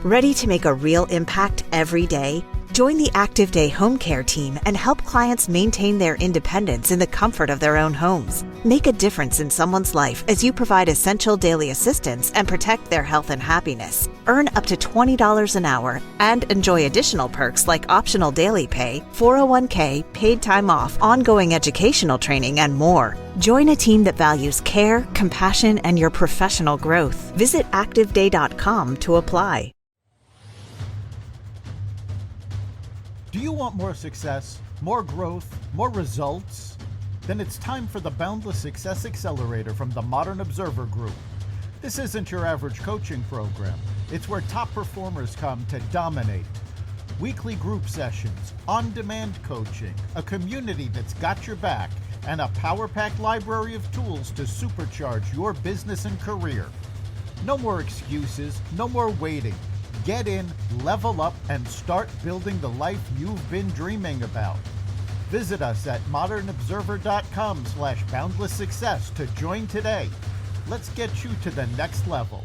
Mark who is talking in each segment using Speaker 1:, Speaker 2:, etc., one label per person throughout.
Speaker 1: Ready to make a real impact every day? Join the Active Day Home Care team and help clients maintain their independence in the comfort of their own homes. Make a difference in someone's life as you provide essential daily assistance and protect their health and happiness. Earn up to $20 an hour and enjoy additional perks like optional daily pay, 401k, paid time off, ongoing educational training, and more. Join a team that values care, compassion, and your professional growth. Visit activeday.com to apply.
Speaker 2: Do you want more success, more growth, more results? Then it's time for the Boundless Success Accelerator from the Modern Observer Group. This isn't your average coaching program. It's where top performers come to dominate. Weekly group sessions, on-demand coaching, a community that's got your back, and a power-packed library of tools to supercharge your business and career. No more excuses, no more waiting. Get in, level up, and start building the life you've been dreaming about. Visit us at modernobserver.com/boundlesssuccess to join today. Let's get you to the next level.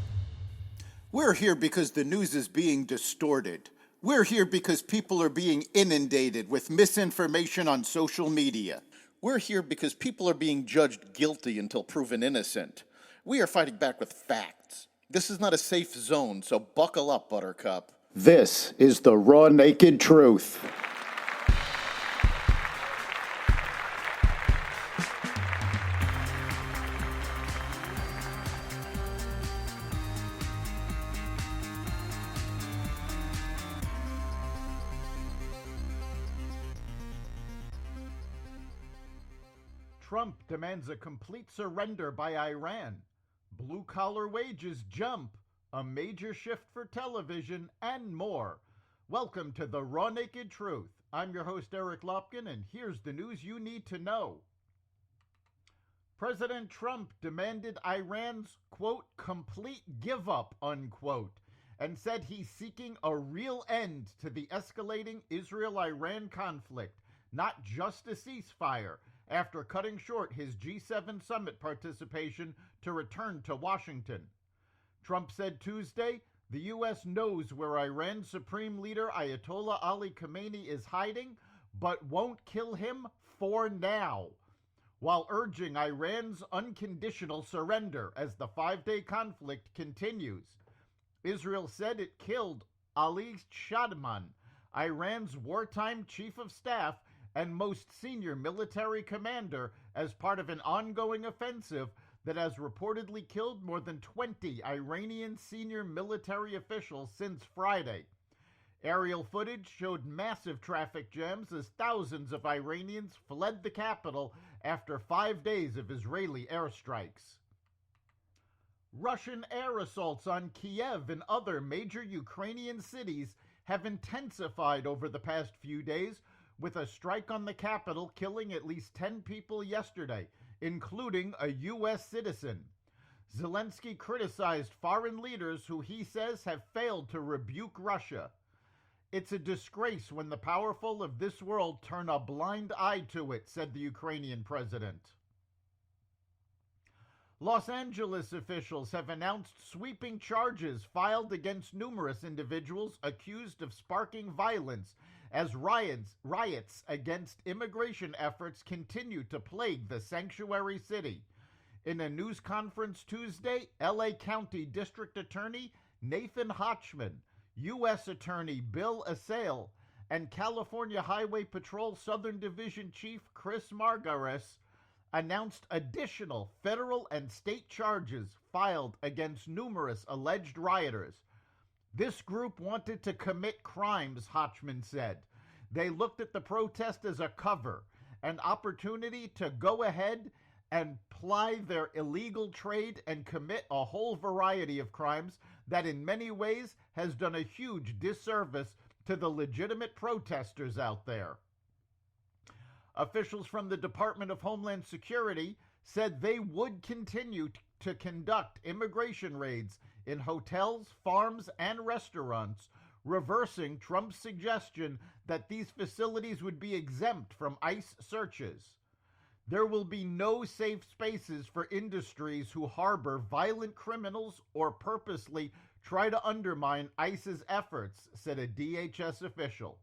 Speaker 3: We're here because the news is being distorted. We're here because people are being inundated with misinformation on social media. We're here because people are being judged guilty until proven innocent. We are fighting back with facts. This is not a safe zone, so buckle up, Buttercup.
Speaker 4: This is the raw, naked truth.
Speaker 2: Trump demands a complete surrender by Iran. Blue-collar wages jump, a major shift for television, and more. Welcome to the Raw Naked Truth. I'm your host, Eric Lopkin, and here's the news you need to know. President Trump demanded Iran's, quote, complete give-up, unquote, and said he's seeking a real end to the escalating Israel-Iran conflict, not just a ceasefire, after cutting short his G7 summit participation to return to Washington. Trump said Tuesday, the U.S. knows where Iran's Supreme Leader Ayatollah Ali Khamenei is hiding, but won't kill him for now, while urging Iran's unconditional surrender as the five-day conflict continues. Israel said it killed Ali Shadman, Iran's wartime chief of staff and most senior military commander, as part of an ongoing offensive that has reportedly killed more than 20 Iranian senior military officials since Friday. Aerial footage showed massive traffic jams as thousands of Iranians fled the capital after 5 days of Israeli airstrikes. Russian air assaults on Kiev and other major Ukrainian cities have intensified over the past few days, with a strike on the capital killing at least 10 people yesterday, including a U.S. citizen. Zelensky criticized foreign leaders who he says have failed to rebuke Russia. It's a disgrace when the powerful of this world turn a blind eye to it, said the Ukrainian president. Los Angeles officials have announced sweeping charges filed against numerous individuals accused of sparking violence as riots against immigration efforts continue to plague the sanctuary city. In a news conference Tuesday, LA County District Attorney Nathan Hochman, U.S. Attorney Bill Assail, and California Highway Patrol Southern Division Chief Chris Margares announced additional federal and state charges filed against numerous alleged rioters. This group wanted to commit crimes, Hochman said. They looked at the protest as a cover, an opportunity to go ahead and ply their illegal trade and commit a whole variety of crimes that in many ways has done a huge disservice to the legitimate protesters out there. Officials from the Department of Homeland Security said they would continue to conduct immigration raids in hotels, farms, and restaurants, reversing Trump's suggestion that these facilities would be exempt from ICE searches. There will be no safe spaces for industries who harbor violent criminals or purposely try to undermine ICE's efforts, said a DHS official.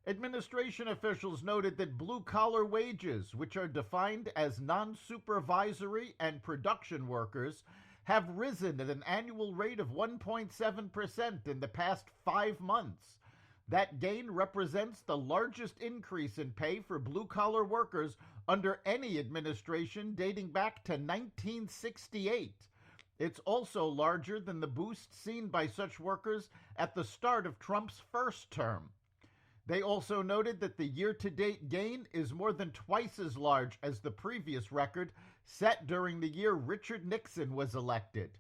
Speaker 2: Administration officials noted that blue-collar wages, which are defined as non-supervisory and production workers, have risen at an annual rate of 1.7% in the past 5 months. That gain represents the largest increase in pay for blue-collar workers under any administration dating back to 1968. It's also larger than the boost seen by such workers at the start of Trump's first term. They also noted that the year-to-date gain is more than twice as large as the previous record set during the year Richard Nixon was elected.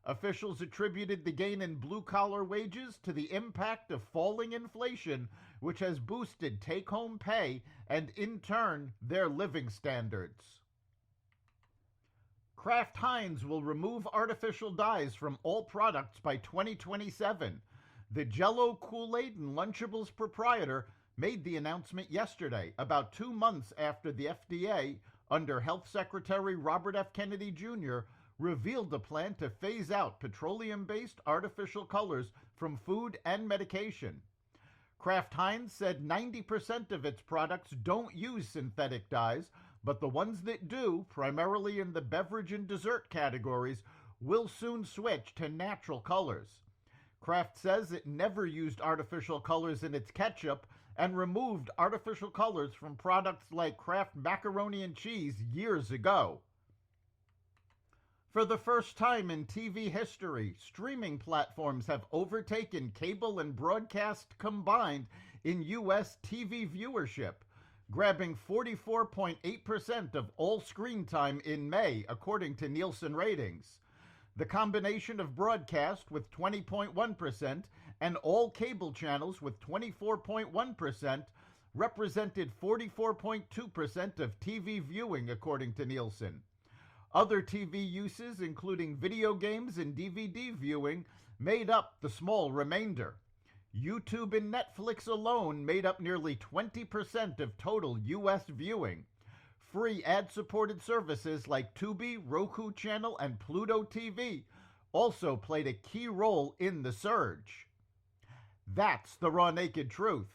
Speaker 2: Officials attributed the gain in blue-collar wages to the impact of falling inflation, which has boosted take-home pay and, in turn, their living standards. Kraft Heinz will remove artificial dyes from all products by 2027. The Jell-O, Kool-Aid, and Lunchables proprietor made the announcement yesterday, about 2 months after the FDA, under Health Secretary Robert F. Kennedy Jr., revealed a plan to phase out petroleum-based artificial colors from food and medication. Kraft Heinz said 90% of its products don't use synthetic dyes, but the ones that do, primarily in the beverage and dessert categories, will soon switch to natural colors. Kraft says it never used artificial colors in its ketchup and removed artificial colors from products like Kraft macaroni and cheese years ago. For the first time in TV history, streaming platforms have overtaken cable and broadcast combined in U.S. TV viewership, grabbing 44.8% of all screen time in May, according to Nielsen ratings. The combination of broadcast with 20.1% and all cable channels with 24.1% represented 44.2% of TV viewing, according to Nielsen. Other TV uses, including video games and DVD viewing, made up the small remainder. YouTube and Netflix alone made up nearly 20% of total U.S. viewing. Free ad-supported services like Tubi, Roku Channel, and Pluto TV also played a key role in the surge. That's the Raw Naked Truth.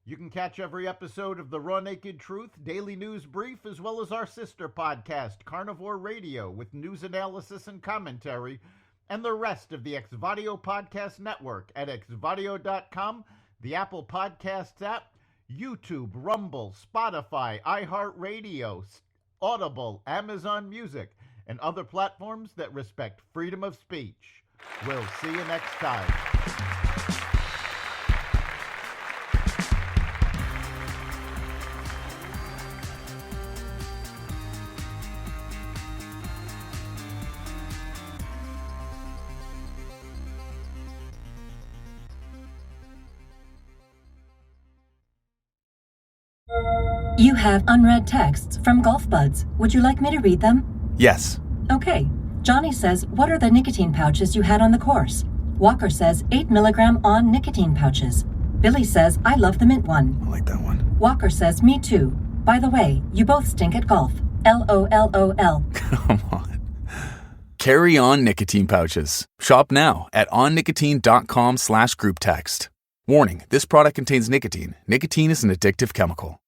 Speaker 2: You can catch every episode of the Raw Naked Truth Daily News Brief, as well as our sister podcast, Carnivore Radio, with news analysis and commentary, and the rest of the Xvadio Podcast Network at xvadio.com, the Apple Podcasts app, YouTube, Rumble, Spotify, iHeartRadio, Audible, Amazon Music, and other platforms that respect freedom of speech. We'll see you next time.
Speaker 5: You have unread texts from Golf Buds. Would you like me to read them?
Speaker 6: Yes.
Speaker 5: Okay. Johnny says, what are the nicotine pouches you had on the course? Walker says, 8 milligram on nicotine pouches. Billy says, I love the mint one.
Speaker 6: I like that one.
Speaker 5: Walker says, me too. By the way, you both stink at golf. LOLOL.
Speaker 6: Come on. Carry On nicotine pouches. Shop now at onnicotine.com/group text. Warning, this product contains nicotine. Nicotine is an addictive chemical.